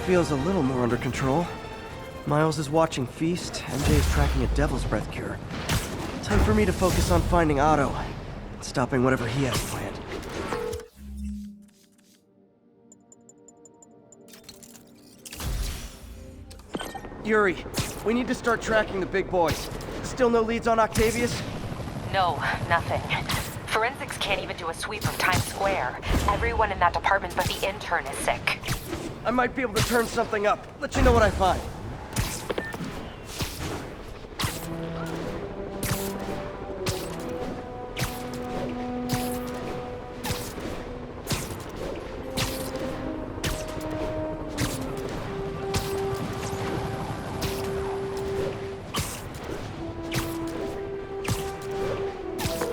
feels a little more under control. Miles is watching Feast, MJ's tracking a Devil's Breath cure. Time for me to focus on finding Otto, and stopping whatever he has planned. Yuri, we need to start tracking the big boys. Still no leads on Octavius? No, nothing. Forensics can't even do a sweep of Times Square. Everyone in that department but the intern is sick. I might be able to turn something up. Let you know what I find.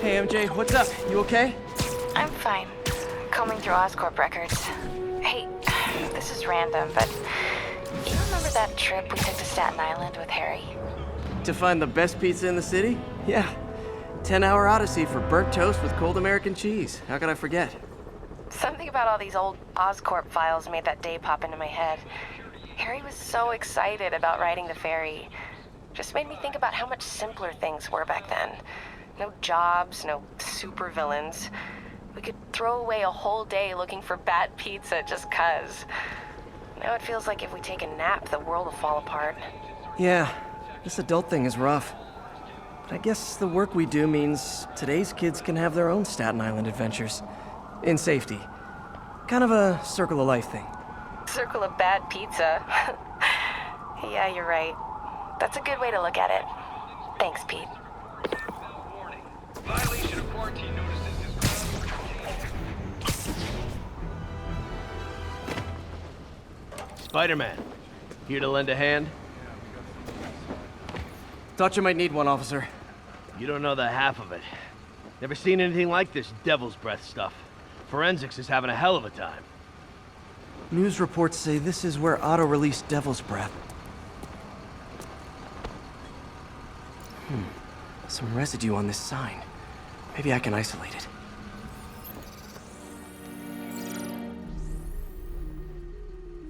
Hey MJ, what's up? You okay? I'm fine. Combing through Oscorp records. Hey, this is random, but you remember that trip we took to Staten Island with Harry? To find the best pizza in the city? Yeah. 10-hour odyssey for burnt toast with cold American cheese. How could I forget? Something about all these old Oscorp files made that day pop into my head. Harry was so excited about riding the ferry. Just made me think about how much simpler things were back then. No jobs, no supervillains. We could throw away a whole day looking for bad pizza just 'cause. Now it feels like if we take a nap, the world will fall apart. Yeah, this adult thing is rough. But I guess the work we do means today's kids can have their own Staten Island adventures. In safety. Kind of a circle of life thing. Circle of bad pizza. Yeah, you're right. That's a good way to look at it. Thanks, Pete. Violation of quarantine notices is... Spider-Man, here to lend a hand? Thought you might need one, officer. You don't know the half of it. Never seen anything like this Devil's Breath stuff. Forensics is having a hell of a time. News reports say this is where Otto released Devil's Breath. Some residue on this sign. Maybe I can isolate it.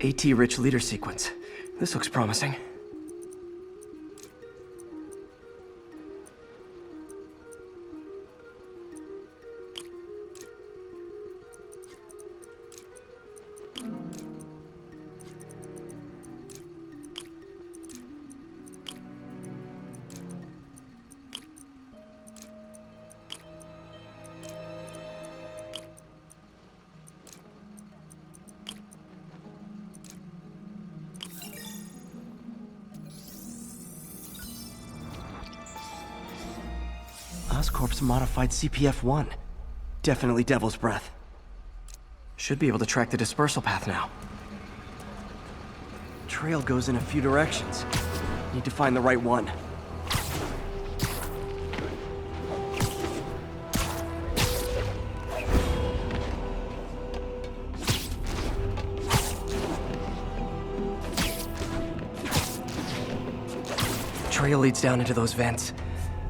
AT-rich leader sequence. This looks promising. Oscorp's modified CPF-1. Definitely Devil's Breath. Should be able to track the dispersal path now. Trail goes in a few directions. Need to find the right one. Trail leads down into those vents.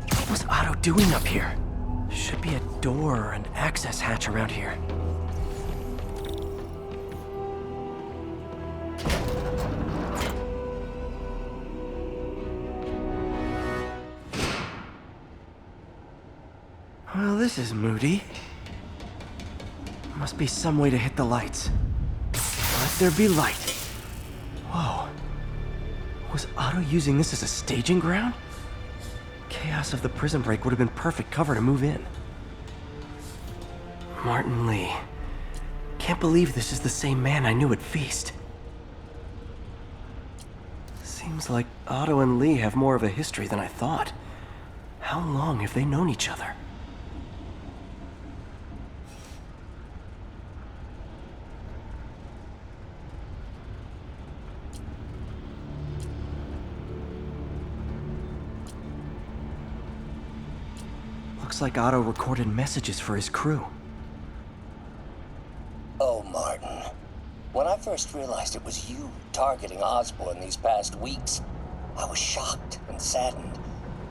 What was Otto doing up here? Should be a door or an access hatch around here. Well, this is moody. Must be some way to hit the lights. Let there be light. Whoa. Was Otto using this as a staging ground? Chaos of the prison break would have been perfect cover to move in. Martin Lee. Can't believe this is the same man I knew at Feast. Seems like Otto and Lee have more of a history than I thought. How long have they known each other? Looks like Otto recorded messages for his crew. Oh, Martin. When I first realized it was you targeting Osborn these past weeks, I was shocked and saddened.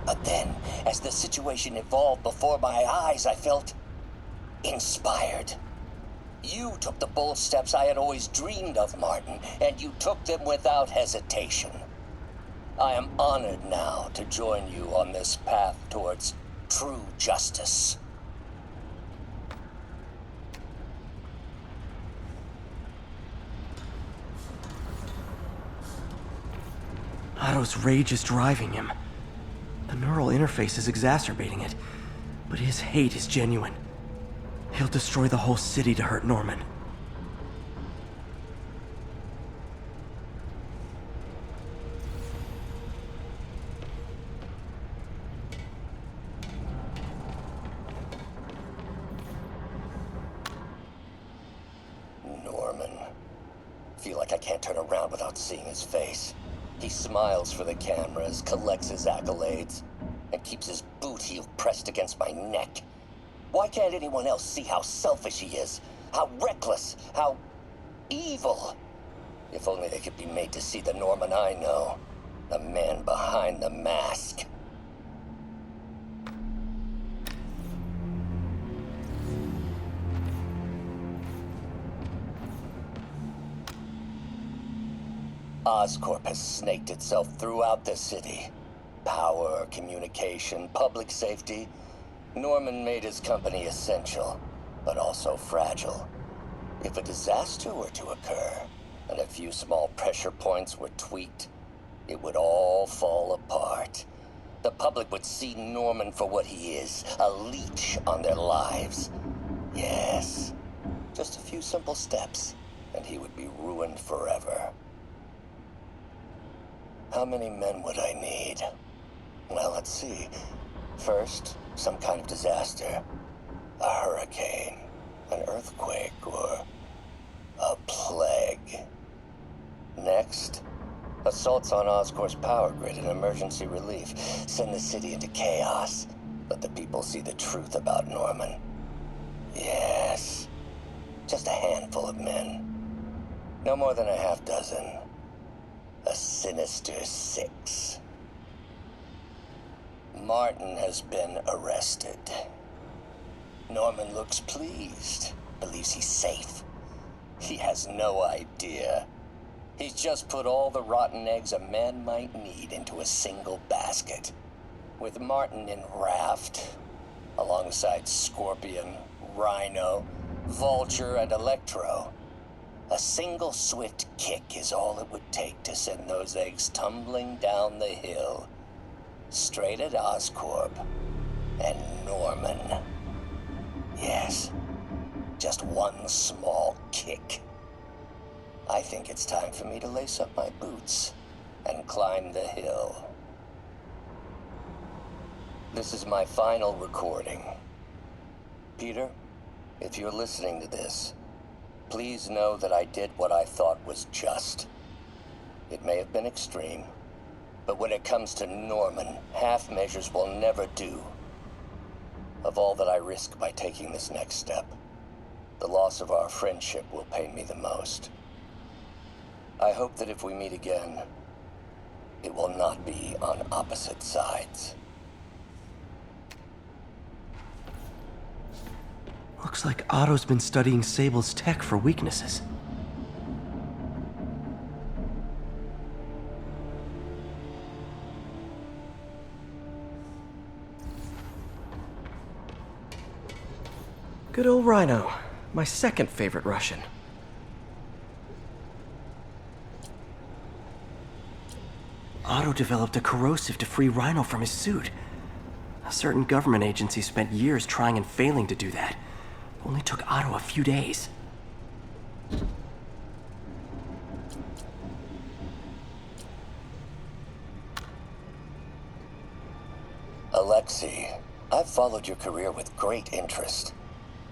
But then, as the situation evolved before my eyes, I felt inspired. You took the bold steps I had always dreamed of, Martin, and you took them without hesitation. I am honored now to join you on this path towards true justice. Otto's rage is driving him. The neural interface is exacerbating it, but his hate is genuine. He'll destroy the whole city to hurt Norman. Norman. Feel like I can't turn around without seeing his face. He smiles for the cameras, collects his accolades, and keeps his boot heel pressed against my neck. Why can't anyone else see how selfish he is? How reckless? How evil? If only they could be made to see the Norman I know. The man behind the mask. Oscorp has snaked itself throughout the city. Power, communication, public safety. Norman made his company essential, but also fragile. If a disaster were to occur, and a few small pressure points were tweaked, it would all fall apart. The public would see Norman for what he is, a leech on their lives. Yes, just a few simple steps, and he would be ruined forever. How many men would I need? Well, let's see. First, some kind of disaster. A hurricane, an earthquake, or a plague. Next, assaults on Oscorp's power grid and emergency relief. Send the city into chaos. Let the people see the truth about Norman. Yes, just a handful of men. No more than a half dozen. A sinister 6. Martin has been arrested. Norman looks pleased, believes he's safe. He has no idea. He's just put all the rotten eggs a man might need into a single basket. With Martin in raft, alongside Scorpion, Rhino, Vulture, and Electro. A single swift kick is all it would take to send those eggs tumbling down the hill. Straight at Oscorp and Norman. Yes, just one small kick. I think it's time for me to lace up my boots and climb the hill. This is my final recording. Peter, if you're listening to this, please know that I did what I thought was just. It may have been extreme, but when it comes to Norman, half measures will never do. Of all that I risk by taking this next step, the loss of our friendship will pain me the most. I hope that if we meet again, it will not be on opposite sides. Looks like Otto's been studying Sable's tech for weaknesses. Good old Rhino, my second favorite Russian. Otto developed a corrosive to free Rhino from his suit. A certain government agency spent years trying and failing to do that. Only took Otto a few days. Alexei, I've followed your career with great interest.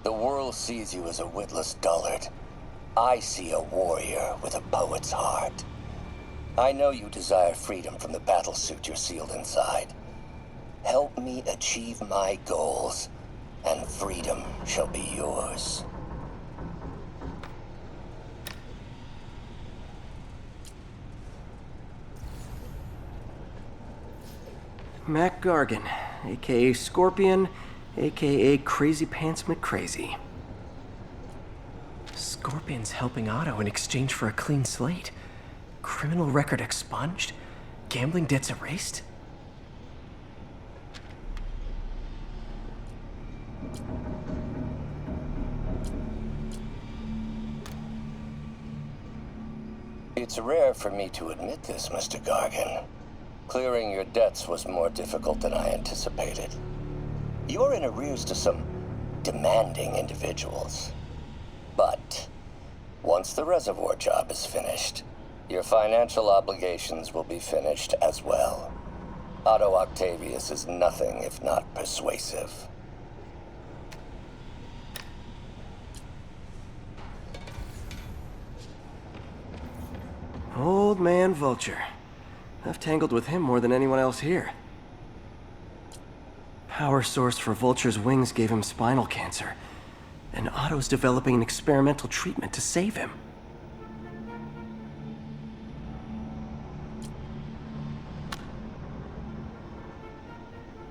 The world sees you as a witless dullard. I see a warrior with a poet's heart. I know you desire freedom from the battlesuit you're sealed inside. Help me achieve my goals, and freedom shall be yours. Mac Gargan, aka Scorpion, aka Crazy Pants McCrazy. Scorpion's helping Otto in exchange for a clean slate. Criminal record expunged? Gambling debts erased? It's rare for me to admit this, Mr. Gargan. Clearing your debts was more difficult than I anticipated. You're in arrears to some demanding individuals. But once the reservoir job is finished, your financial obligations will be finished as well. Otto Octavius is nothing if not persuasive. Old man Vulture. I've tangled with him more than anyone else here. Power source for Vulture's wings gave him spinal cancer, and Otto's developing an experimental treatment to save him.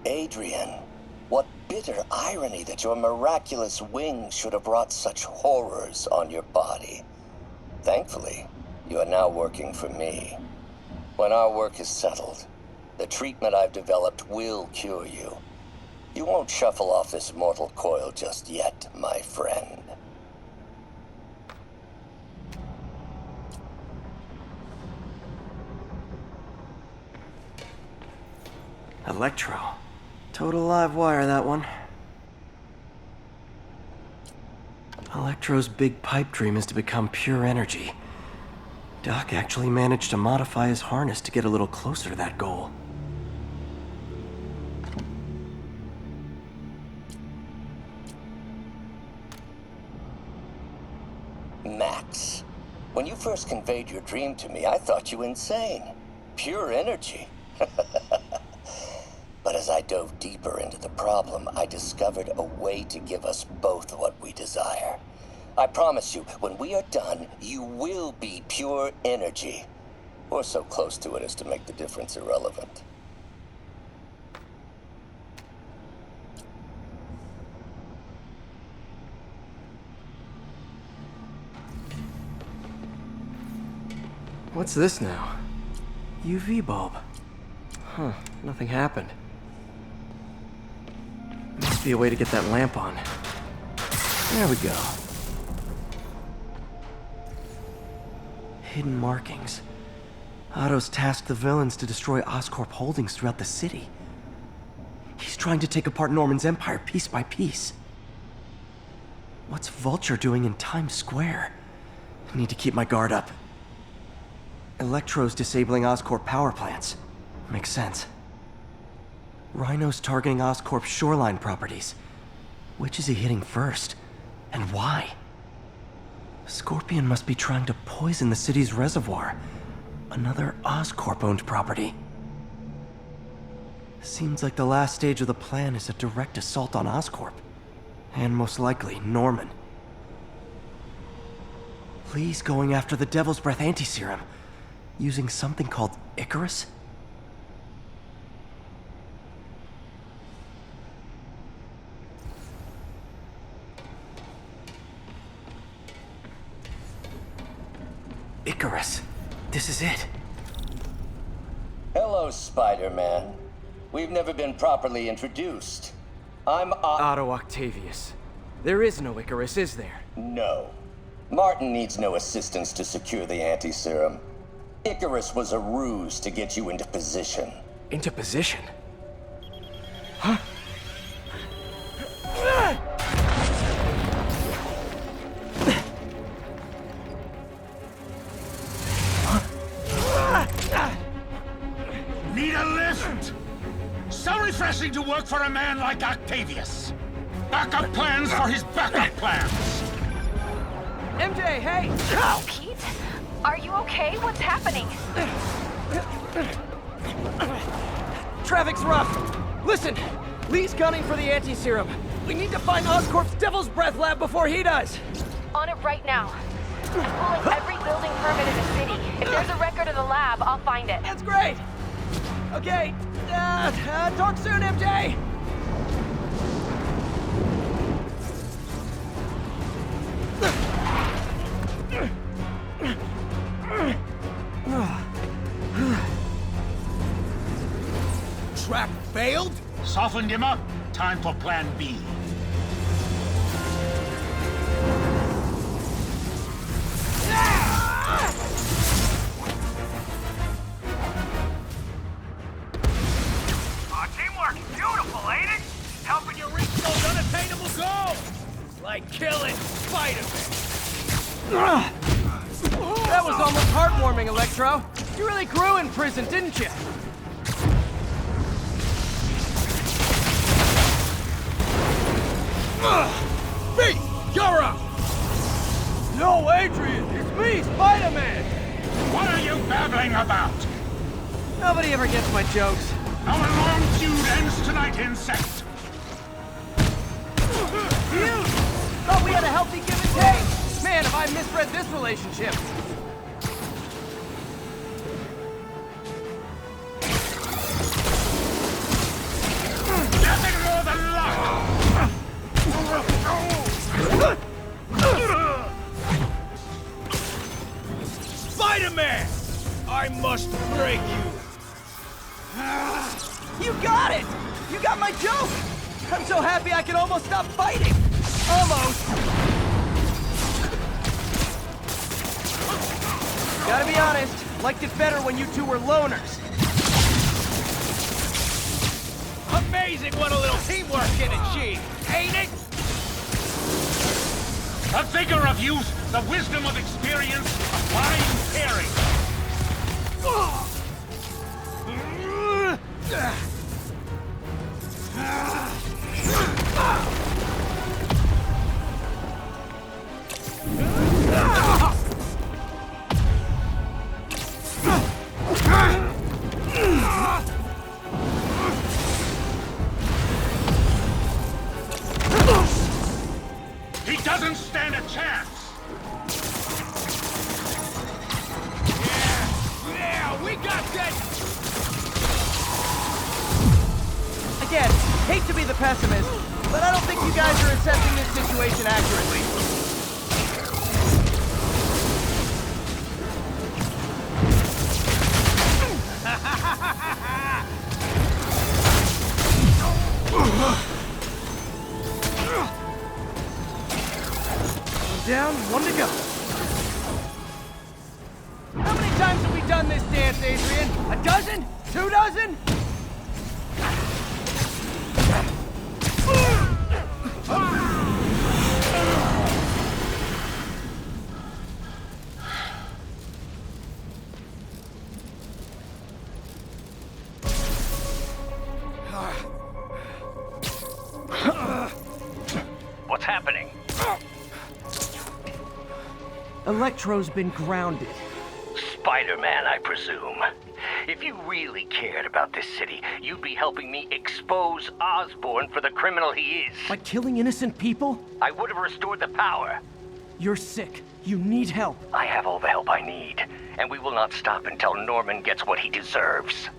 Adrian, what bitter irony that your miraculous wings should have brought such horrors on your body. Thankfully, you are now working for me. When our work is settled, the treatment I've developed will cure you. You won't shuffle off this mortal coil just yet, my friend. Electro. Total live wire, that one. Electro's big pipe dream is to become pure energy. Doc actually managed to modify his harness to get a little closer to that goal. Max, when you first conveyed your dream to me, I thought you insane. Pure energy. But as I dove deeper into the problem, I discovered a way to give us both what we desire. I promise you, when we are done, you will be pure energy. Or so close to it as to make the difference irrelevant. What's this now? UV bulb. Huh, nothing happened. Must be a way to get that lamp on. There we go. Hidden markings. Otto's tasked the villains to destroy Oscorp holdings throughout the city. He's trying to take apart Norman's empire piece by piece. What's Vulture doing in Times Square? I need to keep my guard up. Electro's disabling Oscorp power plants. Makes sense. Rhino's targeting Oscorp's shoreline properties. Which is he hitting first? And why? Scorpion must be trying to poison the city's reservoir. Another Oscorp-owned property. Seems like the last stage of the plan is a direct assault on Oscorp. And most likely, Norman. Lee's going after the Devil's Breath anti-serum. Using something called Icarus? Icarus. This is it. Hello, Spider-Man. We've never been properly introduced. I'm Otto Octavius. There is no Icarus, is there? No. Martin needs no assistance to secure the anti-serum. Icarus was a ruse to get you into position. Into position? Huh? Need a lift? So refreshing to work for a man like Octavius. Backup plans for his backup plans. MJ, hey! Oh, Pete? Are you okay? What's happening? Traffic's rough. Listen, Lee's gunning for the anti-serum. We need to find Oscorp's Devil's Breath lab before he does. On it right now. I'm pulling every building permit in the city. If there's a record of the lab, I'll find it. That's great. Okay, talk soon, MJ. failed? Softened him up. Time for plan B. Teamwork, beautiful, ain't it? Helping you reach those unattainable goals. Like killing Spider-Man. That was almost heartwarming, Electro. You really grew in prison, didn't you? Me, you're up. No, Adrian, it's me, Spider-Man. What are you babbling about? Nobody ever gets my jokes. Our long feud ends tonight, insect. You! Thought we had a healthy give and take. Man, have I misread this relationship. Nothing more than luck. Spider-Man! I must break you. You got it! You got my joke! I'm so happy I can almost stop fighting! Almost! Gotta be honest, liked it better when you two were loners. Amazing what a little teamwork can achieve, ain't it? The vigor of youth, the wisdom of experience, applying caring. He doesn't stand a chance. Yeah, we got that. Again, hate to be the pessimist, but I don't think you guys are assessing this situation accurately. Down, one to go. How many times have we done this dance, Adrian? A dozen? 2 dozen? What's happening? Electro's been grounded. Spider-Man, I presume. If you really cared about this city, you'd be helping me expose Osborn for the criminal he is. By killing innocent people? I would have restored the power. You're sick. You need help. I have all the help I need, and we will not stop until Norman gets what he deserves.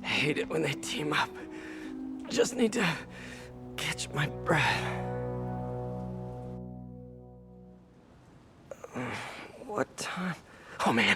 I hate it when they team up. Just need to catch my breath. What time? Oh man,